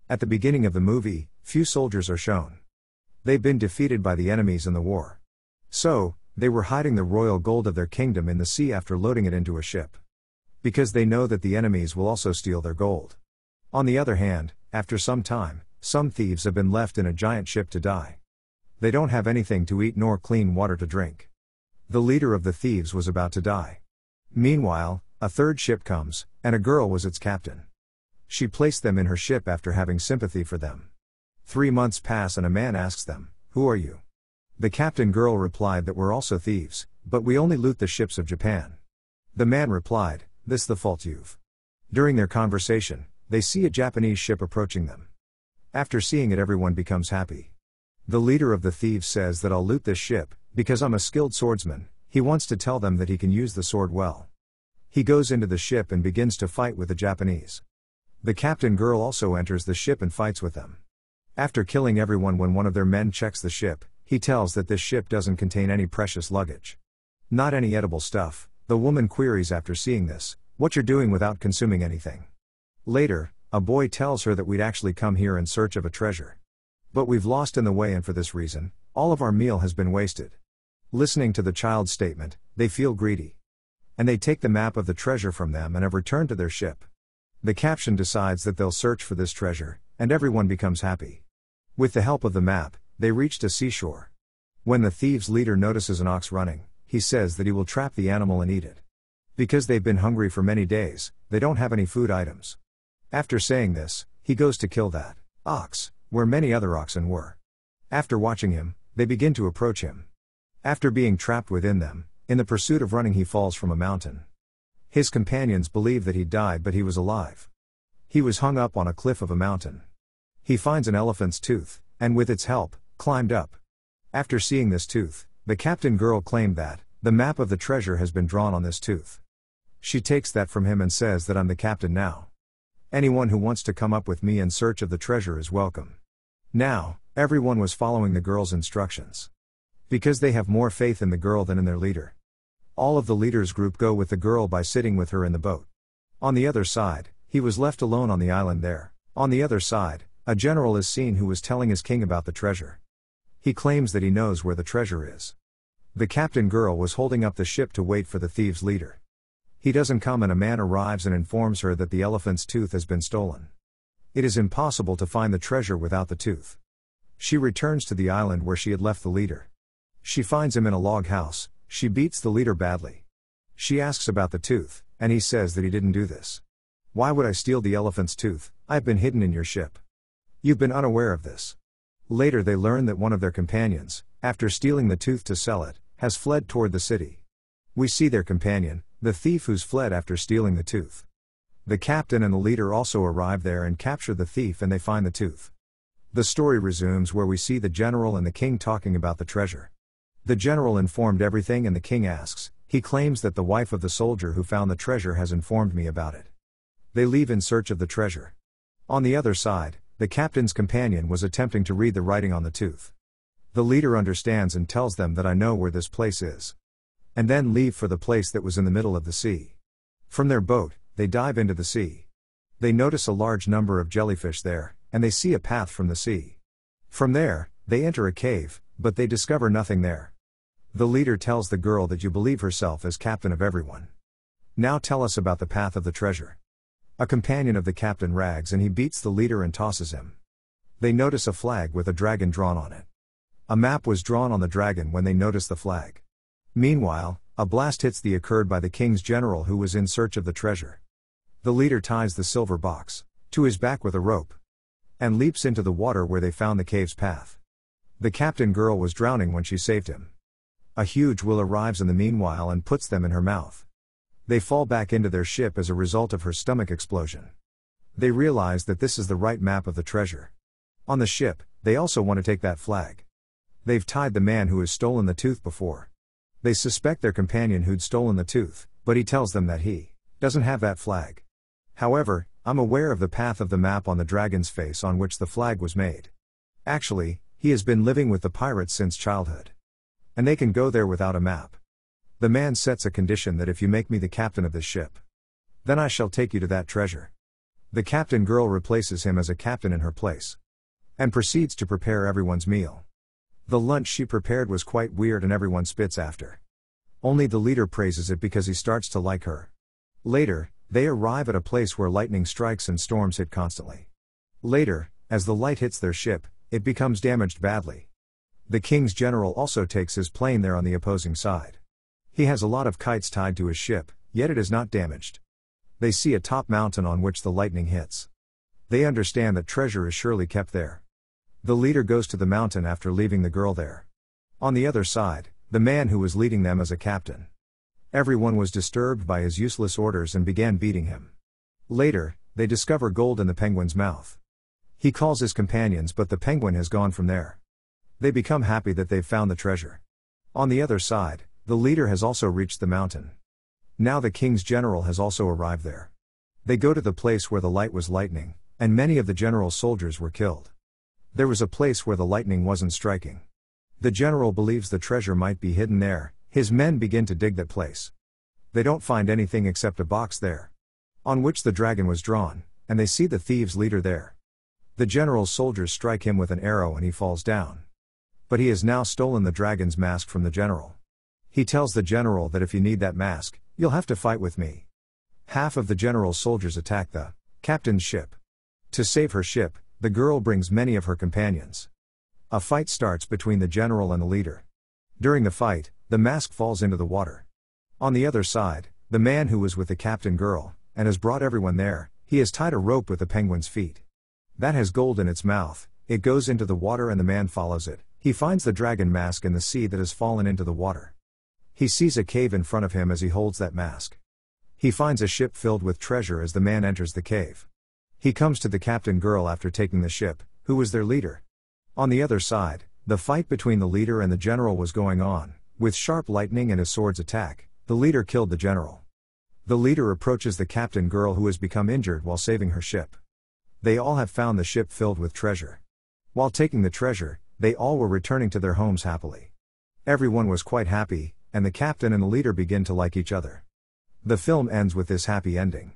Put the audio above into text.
At the beginning of the movie, few soldiers are shown. They've been defeated by the enemies in the war. So, they were hiding the royal gold of their kingdom in the sea after loading it into a ship. Because they know that the enemies will also steal their gold. On the other hand, after some time, some thieves have been left in a giant ship to die. They don't have anything to eat nor clean water to drink. The leader of the thieves was about to die. Meanwhile, a third ship comes, and a girl was its captain. She placed them in her ship after having sympathy for them. 3 months pass and a man asks them, "Who are you?" The captain girl replied that we're also thieves, but we only loot the ships of Japan. The man replied, "This the fault you've." During their conversation, they see a Japanese ship approaching them. After seeing it, everyone becomes happy. The leader of the thieves says that I'll loot this ship, because I'm a skilled swordsman. He wants to tell them that he can use the sword well. He goes into the ship and begins to fight with the Japanese. The captain girl also enters the ship and fights with them. After killing everyone, when one of their men checks the ship, he tells that this ship doesn't contain any precious luggage. Not any edible stuff. The woman queries after seeing this, "What you're doing without consuming anything?" Later, a boy tells her that we'd actually come here in search of a treasure. But we've lost in the way, and for this reason, all of our meal has been wasted. Listening to the child's statement, they feel greedy. And they take the map of the treasure from them and have returned to their ship. The captain decides that they'll search for this treasure, and everyone becomes happy. With the help of the map, they reached a seashore. When the thieves' leader notices an ox running, he says that he will trap the animal and eat it. Because they've been hungry for many days, they don't have any food items. After saying this, he goes to kill that ox, where many other oxen were. After watching him, they begin to approach him. After being trapped within them, in the pursuit of running, he falls from a mountain. His companions believe that he died, but he was alive. He was hung up on a cliff of a mountain. He finds an elephant's tooth, and with its help, climbed up. After seeing this tooth, the captain girl claimed that the map of the treasure has been drawn on this tooth. She takes that from him and says that I'm the captain now. Anyone who wants to come up with me in search of the treasure is welcome. Now, everyone was following the girl's instructions. Because they have more faith in the girl than in their leader. All of the leader's group go with the girl by sitting with her in the boat. On the other side, he was left alone on the island there. On the other side, a general is seen who was telling his king about the treasure. He claims that he knows where the treasure is. The captain girl was holding up the ship to wait for the thieves' leader. He doesn't come, and a man arrives and informs her that the elephant's tooth has been stolen. It is impossible to find the treasure without the tooth. She returns to the island where she had left the leader. She finds him in a log house. She beats the leader badly. She asks about the tooth, and he says that he didn't do this. "Why would I steal the elephant's tooth? I've been hidden in your ship. You've been unaware of this." Later they learn that one of their companions, after stealing the tooth to sell it, has fled toward the city. We see their companion, the thief who's fled after stealing the tooth. The captain and the leader also arrive there and capture the thief, and they find the tooth. The story resumes where we see the general and the king talking about the treasure. The general informed everything, and the king asks. He claims that the wife of the soldier who found the treasure has informed me about it. They leave in search of the treasure. On the other side, the captain's companion was attempting to read the writing on the tooth. The leader understands and tells them that I know where this place is. And then leave for the place that was in the middle of the sea. From their boat, they dive into the sea. They notice a large number of jellyfish there, and they see a path from the sea. From there, they enter a cave, but they discover nothing there. The leader tells the girl that you believe herself as captain of everyone. Now tell us about the path of the treasure. A companion of the captain rags, and he beats the leader and tosses him. They notice a flag with a dragon drawn on it. A map was drawn on the dragon when they noticed the flag. Meanwhile, a blast hits the occurred by the king's general who was in search of the treasure. The leader ties the silver box to his back with a rope and leaps into the water where they found the cave's path. The captain girl was drowning when she saved him. A huge whale arrives in the meanwhile and puts them in her mouth. They fall back into their ship as a result of her stomach explosion. They realize that this is the right map of the treasure. On the ship, they also want to take that flag. They've tied the man who has stolen the tooth before. They suspect their companion who'd stolen the tooth, but he tells them that he doesn't have that flag. However, I'm aware of the path of the map on the dragon's face on which the flag was made. Actually, he has been living with the pirates since childhood. And they can go there without a map. The man sets a condition that if you make me the captain of this ship, then I shall take you to that treasure. The captain girl replaces him as a captain in her place. And proceeds to prepare everyone's meal. The lunch she prepared was quite weird and everyone spits after. Only the leader praises it because he starts to like her. Later, they arrive at a place where lightning strikes and storms hit constantly. Later, as the light hits their ship, it becomes damaged badly. The king's general also takes his plane there on the opposing side. He has a lot of kites tied to his ship, yet it is not damaged. They see a top mountain on which the lightning hits. They understand that treasure is surely kept there. The leader goes to the mountain after leaving the girl there. On the other side, the man who was leading them as a captain. Everyone was disturbed by his useless orders and began beating him. Later, they discover gold in the penguin's mouth. He calls his companions but the penguin has gone from there. They become happy that they've found the treasure. On the other side, the leader has also reached the mountain. Now the king's general has also arrived there. They go to the place where the light was lightning, and many of the general's soldiers were killed. There was a place where the lightning wasn't striking. The general believes the treasure might be hidden there. His men begin to dig that place. They don't find anything except a box there, on which the dragon was drawn, and they see the thieves' leader there. The general's soldiers strike him with an arrow and he falls down. But he has now stolen the dragon's mask from the general. He tells the general that if you need that mask, you'll have to fight with me. Half of the general's soldiers attack the captain's ship. To save her ship, the girl brings many of her companions. A fight starts between the general and the leader. During the fight, the mask falls into the water. On the other side, the man who was with the captain girl, and has brought everyone there, he has tied a rope with the penguin's feet. That has gold in its mouth, it goes into the water and the man follows it. He finds the dragon mask in the sea that has fallen into the water. He sees a cave in front of him as he holds that mask. He finds a ship filled with treasure as the man enters the cave. He comes to the captain girl after taking the ship, who was their leader. On the other side, the fight between the leader and the general was going on. With sharp lightning and his sword's attack, the leader killed the general. The leader approaches the captain girl who has become injured while saving her ship. They all have found the ship filled with treasure. While taking the treasure, they all were returning to their homes happily. Everyone was quite happy, and the captain and the leader begin to like each other. The film ends with this happy ending.